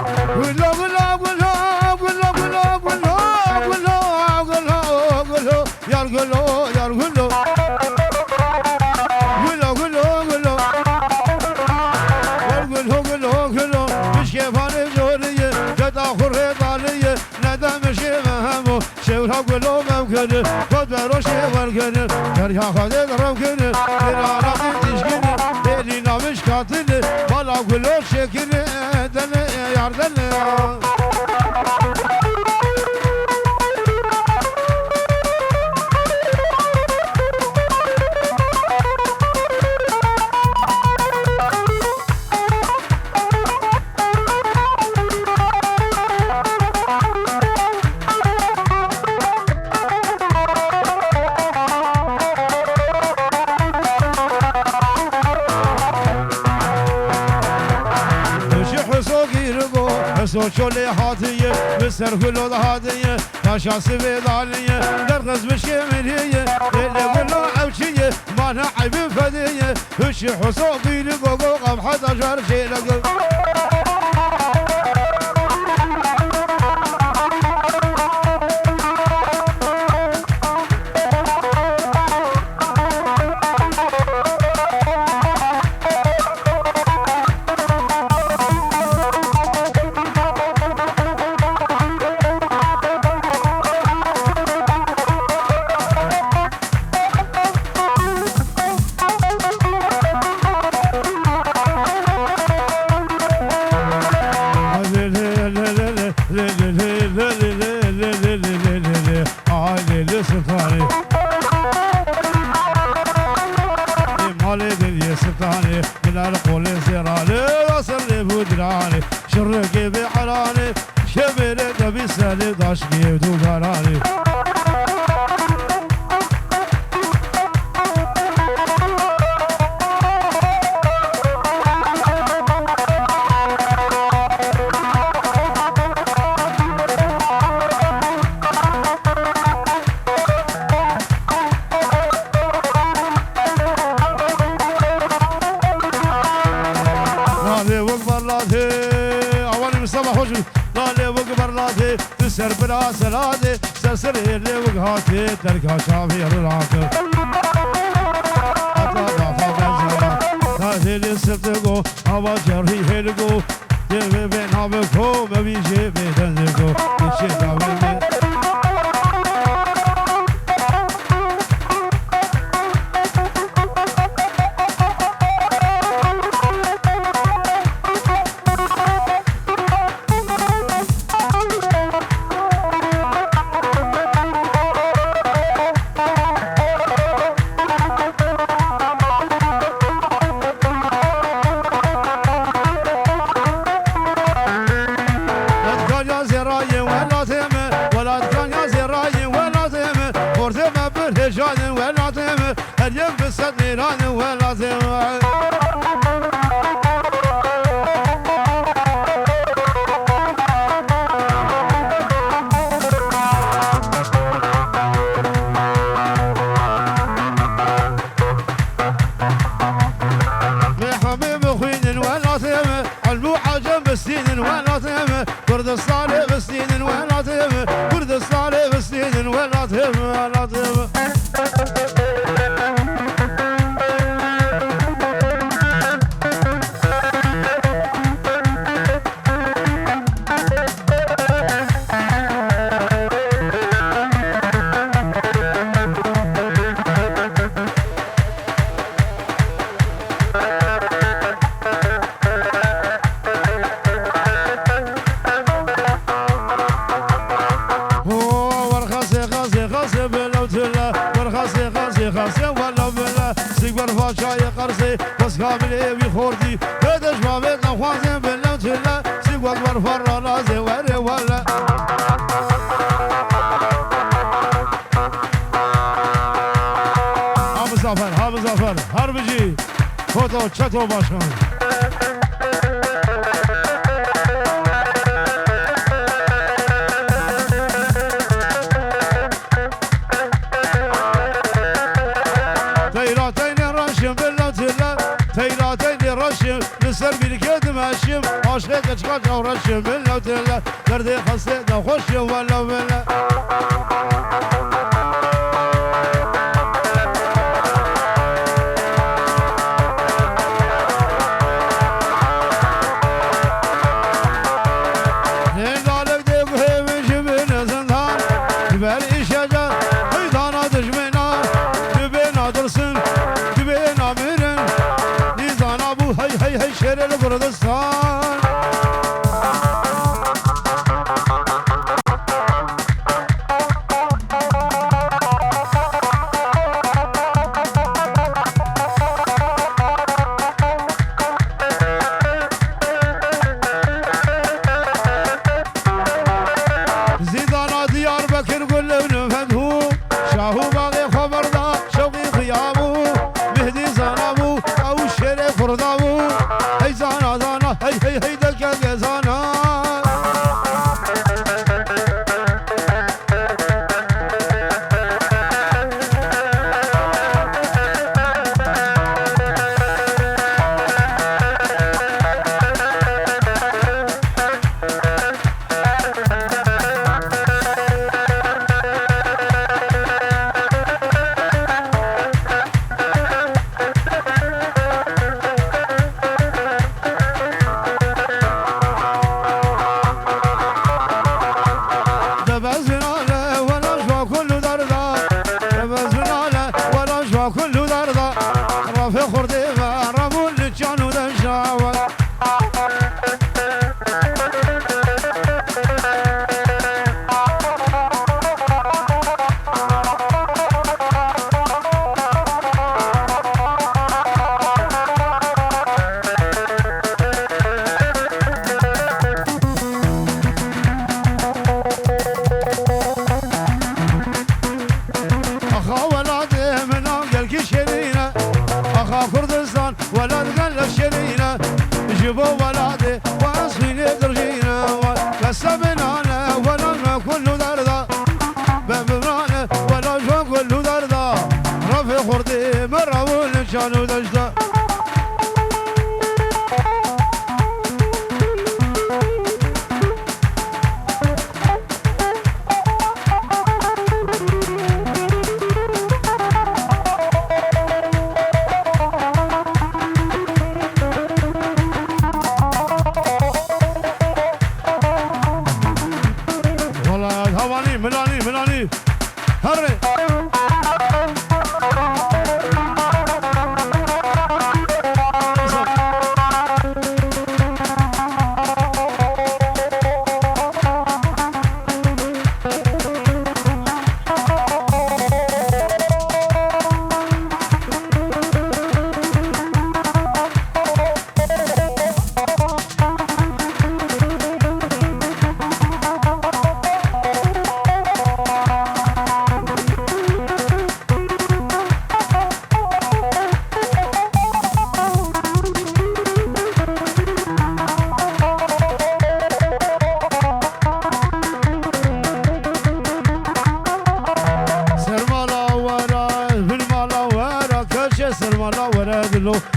قولوا قولوا قولوا قولوا قولوا قولوا قولوا قولوا يا قولوا يا قولوا قولوا قولوا قولوا قولوا قولوا قولوا مش كيفاني جورية جدا خوري طالية ندم شي مهمو شورها قولوا ممكن قد بروشي ورقن دريا خدي ضربكن لرانا تشكن لينا مش قاتل ولا قولوا شكن دل ياردن سوچولی هاتیه بسر گلو هاتیه تاشا سوی دالیه در غزبش کمیلیه دل گلو عوشیه مانا عیب فدیه هشی حسابی لگو قم حدا جرشی لگو شرقي بحراني شبرت بسالي ضاشقي ودوبراني سر بلا سلادي سر اللي وقهاتي تركها شافي الراكب أطلع فوق هذه اللي صدقوا هوا جري هلقوا يبي بين هابكو ما بيجي بيدنقوا يشي داوي جان ولازم اليوم بالصدران ولازم يا حبيب خوين ولازم الموحة جنب السين ولازم برد الصالح بالسين ولازم برد الصالح بالسين ولازم ولازم كامل بخوردي هذا جوابنا خوازن بلا تلا سيقوا اكبر فرا لازم وري ولا ها مزافر هربجي فوتو تشاتو باشان اگر بیرکت ماشیم عاشق کچکا جورشیم بلو دل درد خسته دا خوشی ولو بله شرر کردستان زیدانا دیار بکر گل نفدهو شاهو باقی خبردار شوقی خیابو مهدی زانابو او شرر کردابو هی زانا زانا هی دلکه زانا كل درضة رافع خردي رابول لجانو دشاوة كردستان ولد قال الشرينا جيبوا ولادي واصفيني درجينا كسبنا ولا كل دردا بابرانا ولا جو كل دردا رافي خردي مرة ولا كانوا دجدا ملاني هري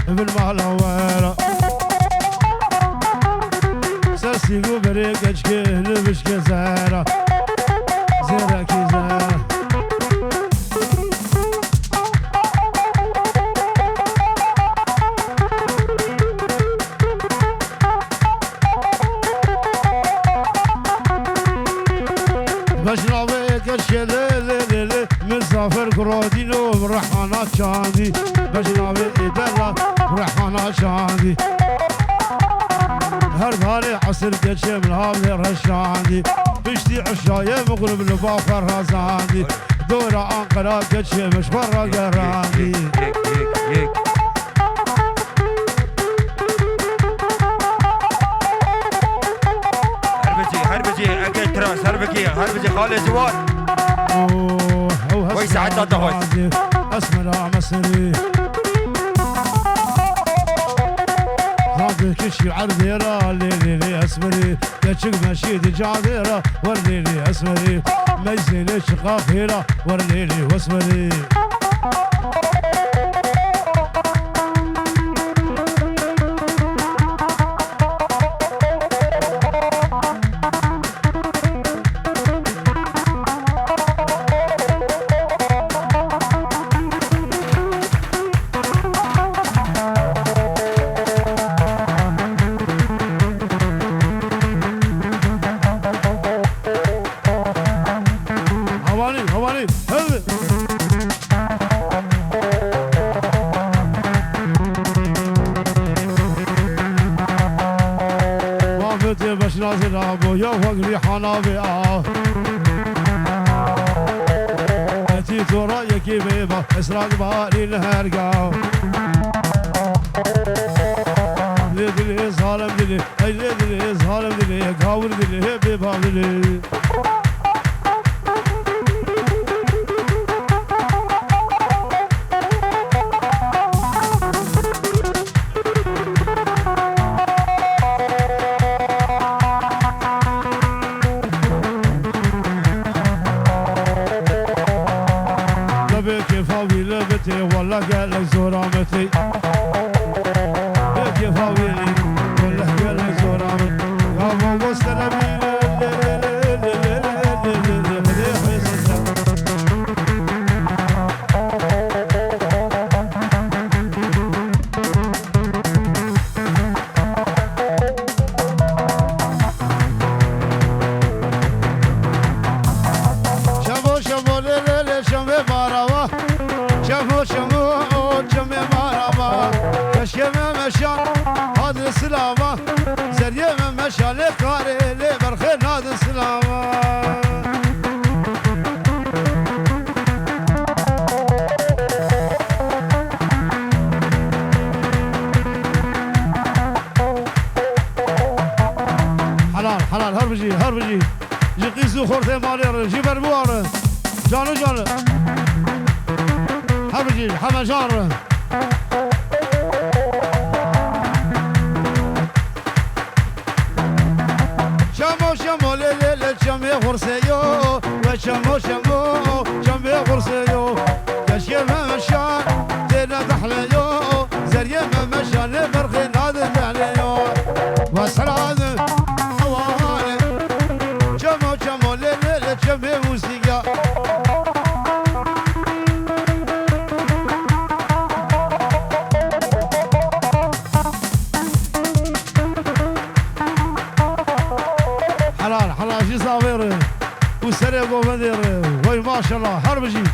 بالمعلوة سرسيقو بريق اجكي لبشكي زهرة زهرة زهرة بشناويك اشكي ليلي مسافر كرودينو مرحانات شاندي بشناوي إدلا رحانا شاندي هر داري عصر كتشم الهامي رشاندي بشتي عشاية مغرب لباخر هزاندي دورة أنقرة كتشم مشبرة قراندي هربجي أكيد تراس هربجي خالي زوار ويسعد الضهوي أسمر مصري هذا كشي عرضيرة ليلي أسمري كشك مشيد جعديرة ورليلي أسمري ميزيلي شقافيرة ورليلي واسمري متي باش نازل ابو يا فقري حنابي اتي ترى يكي بيبا اسراق بالي الهرقا لدلي ظالم دلي اي لدلي ظالم دلي كاور دلي بيبا دلي والله قال لك زورامتي كيف هاويلي والله قال لك زورامتي يا ابو مستلمين شمو شمو ليلي شمي باروا شمو شمو جمي مرابا كشيمة مشان هذا السلامة زريمة مشان لكاري لبرخين هذا السلامة حلال حلال هربجي هربجي جقيسو خورتي مالير جيبر بوار جانو جانو هربجي حمجار شمو شمو ليلي شمي غرسيو وشمو شمو شمي غرسيو كشيمة مشان دينا تحليو زريمة مشان لبرخي نادي عليو وسراد حوالي شمو شمو ليلي شمي موسيقى حلال حلال شي صافير والسريق ومدير وي ما شاء الله هربجي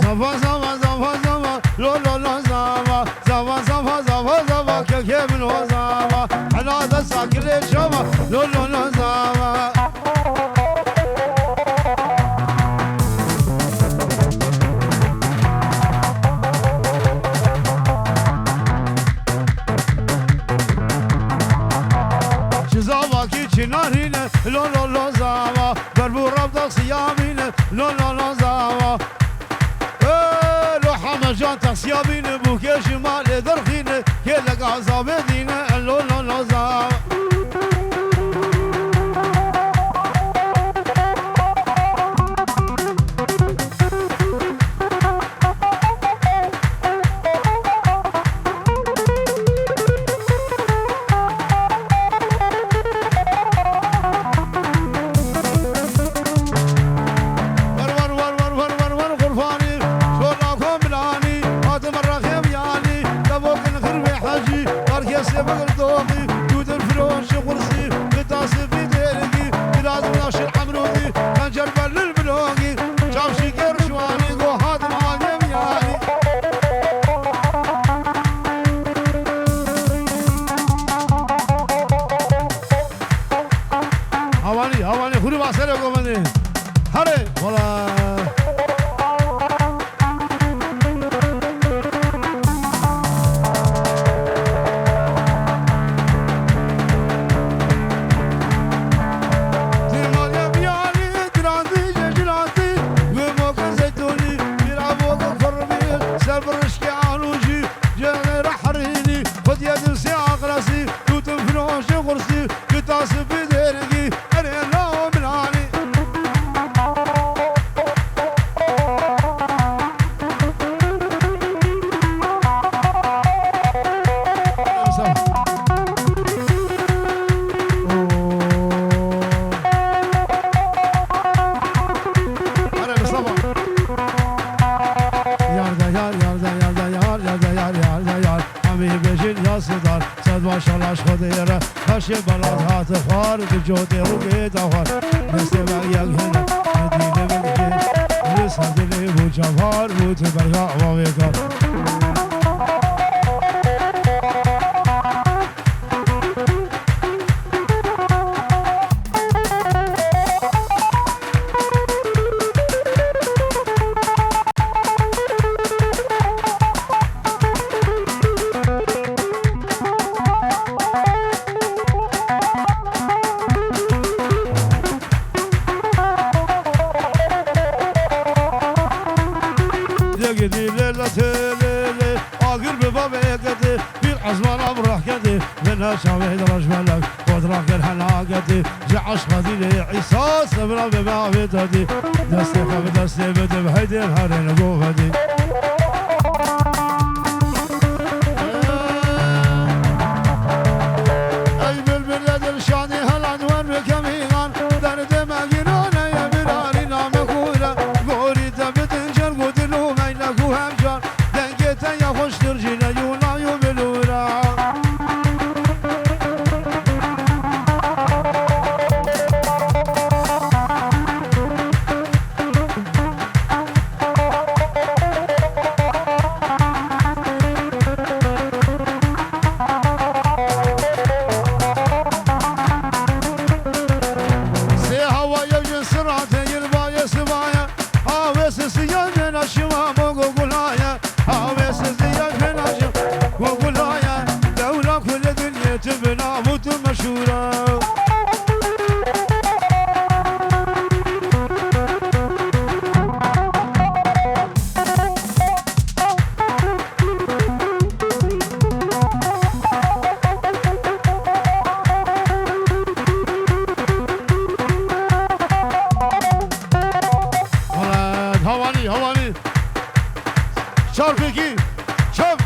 زفا زفا زفا زفا لو لو لو زفا زفا زفا زفا زفا كيف من وزفا حنا ذا ساكر شفا لو لو لو زفا نارينا لو لو لو زاوا دربو ربط صيامين لو لو لو زاوا لو حمجان تخصيامين بوكي شمال درخين كيلك عصاب دينا لو لو لو زاوا هواني خوري واسره کومنه هره ولا ماشاءالله خديره هاش بلاد هات خوار بجودي وبيت اخر نستمع يغنى مدينه من لسه دلي وجوهر وتبرع وويقر أنا شاهد رجملك ودرك الحلاقتي جعش خديلي عيسى سبرا بما بيتدي دستي خب دستي بدي بهيدي الهرين قوفدي أي بالبلد الشاني هالعنوان بكميغان درد مقينونا يا براري نامكورا قوري تبتنجر قدلو ميلك وهمجار دنقيتا يا خوش ترجينا يونا يوبلورا تبنا موت مشهورة هواني هواني شارفيكي شوف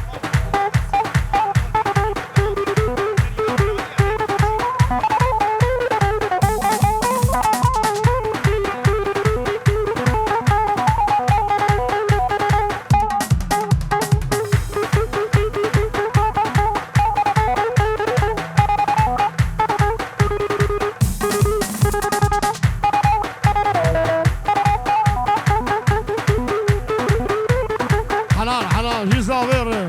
حنان جيزا غير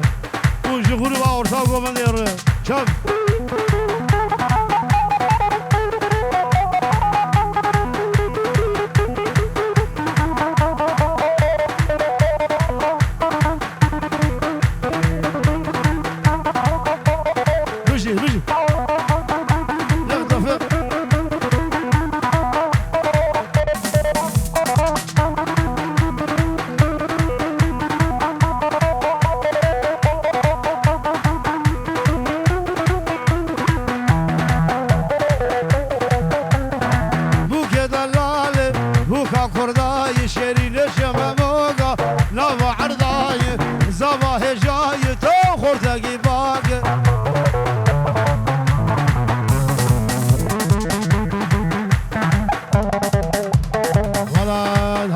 وجغوري باورتاغو منير شوف بيجي نقطة كرداي شيري لشم موقع نوا عرضاي زباه جاي تاخر تقي باقي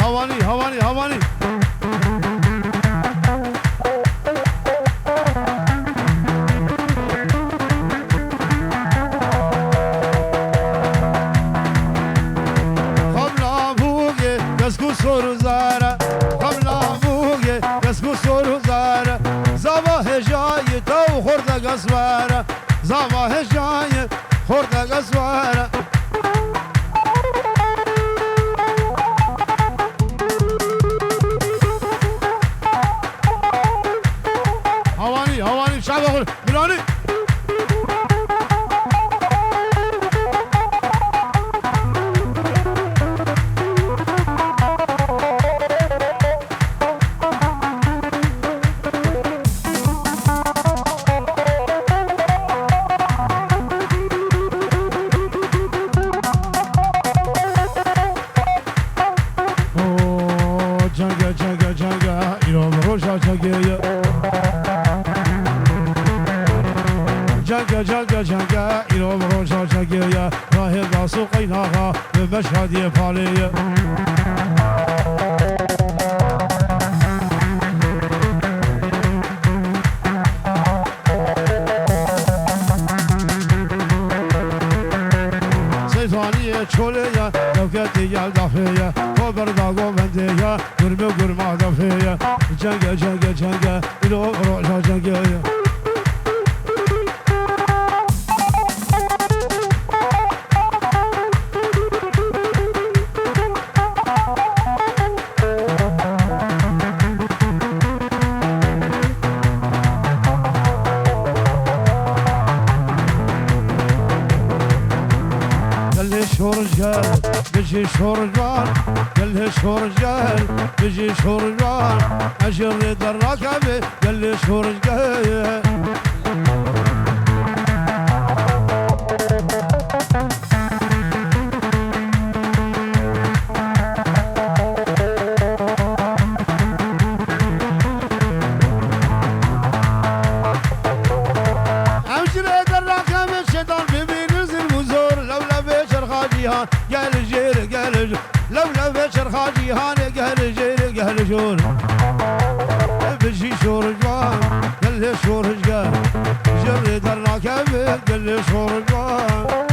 ولد هواني Gasku soru zara, kamla buge, gasku soru zara. Zava hejaye, tau horda gasvara. Zava hejaye, horda gasvara. Havani, şaba kul, Bilani. Canga, İrom roşa çageye. Canga, İrom roşa çageye. Rahil dasu qaynağa, ve meşhadiye paleye. Seyfaniye çoleye, devketi gel dafeye. Koberda govendeye, gurma dafeye. Canga, İrom roşa çageye. شورجال بيجي شورجال قال لي شورجال بيجي شورجال اجر الركبه قال لي شورجال جيهان قال جير قال جور لو بشر خاجيهان قال جير قال جور بجي شور جوان قال لي شور جوان جري درنا كامل قال لي شور جوان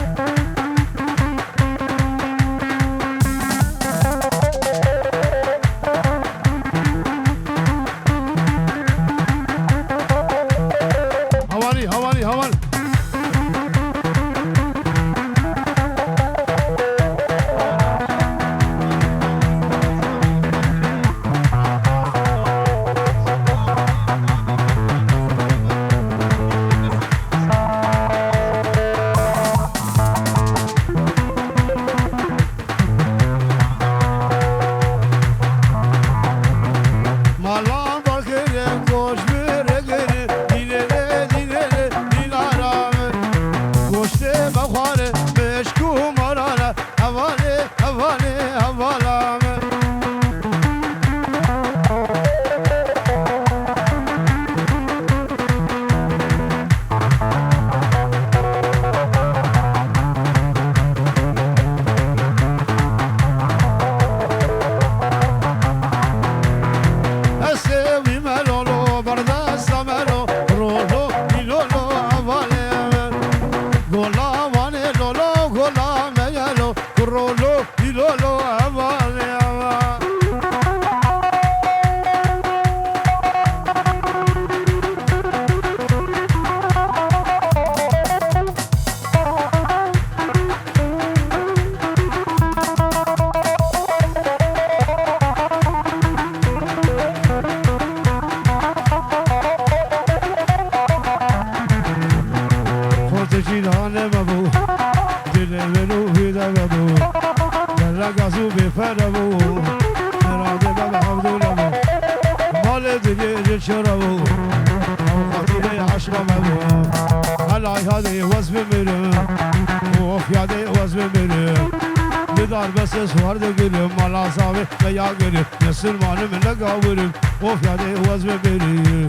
Sırmanım ne kavurum of ya de vazgeçerim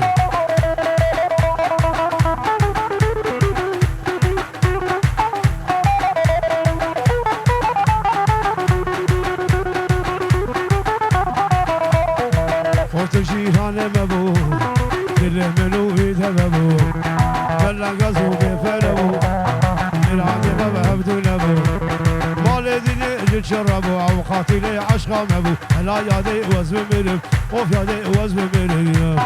Forte şihane mebu Dile menuhi de mebu Bella gazu beferebu İrade bebe abdülebu Maledini çarabu avukatile aşka mebu Ela yade vazgeçerim of ya de vazgeçerim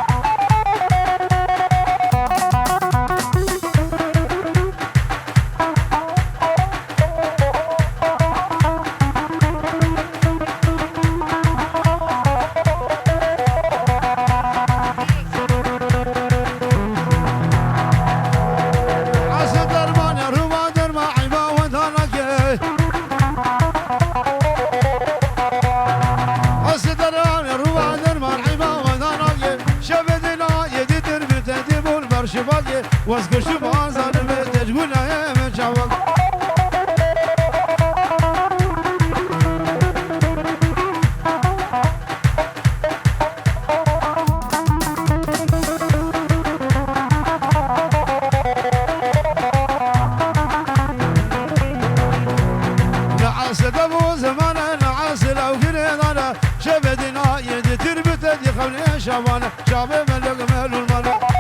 واسكشف عزل بتجبل ايام شوق نعاس ابو زمان نعاس لو قرينا شبدنا يدي تربت دي خولي شبانه شابه ملك مال الملك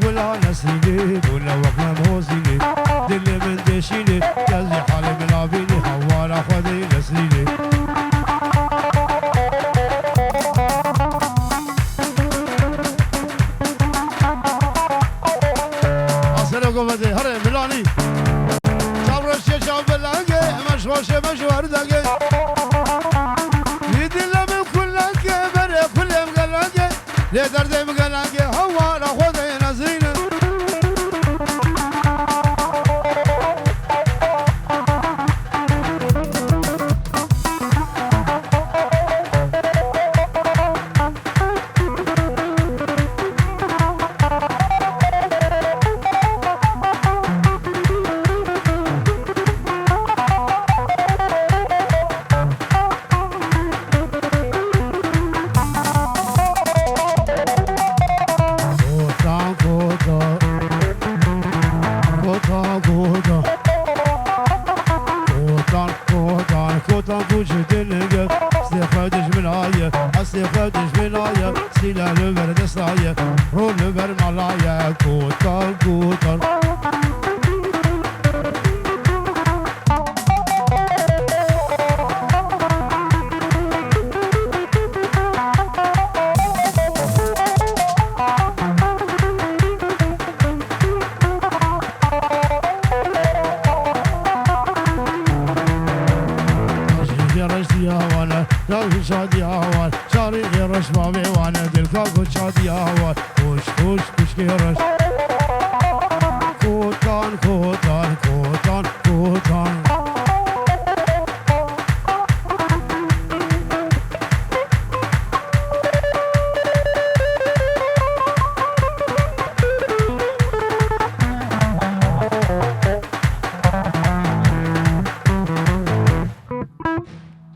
ولا نسيني ولا وقنا موزيني دل من دشيني جزي حالي من عبيني حوالا خذي نسيني أصلكم بدي هري ملاني شابرش شاب بلاقي مشوش مشوار داقي يدل من كلك بري كل مقلقي ليه دردي مقلقي حوالا خذي نسيني كوتا كوش تنقى استخدش من آية استخدش من آية سيلا لبر نصاية رو لبر ملايا كوتا كوتا شادي هوان شاري رش بابي وانا دلكا كل شادي هوان وش كيرش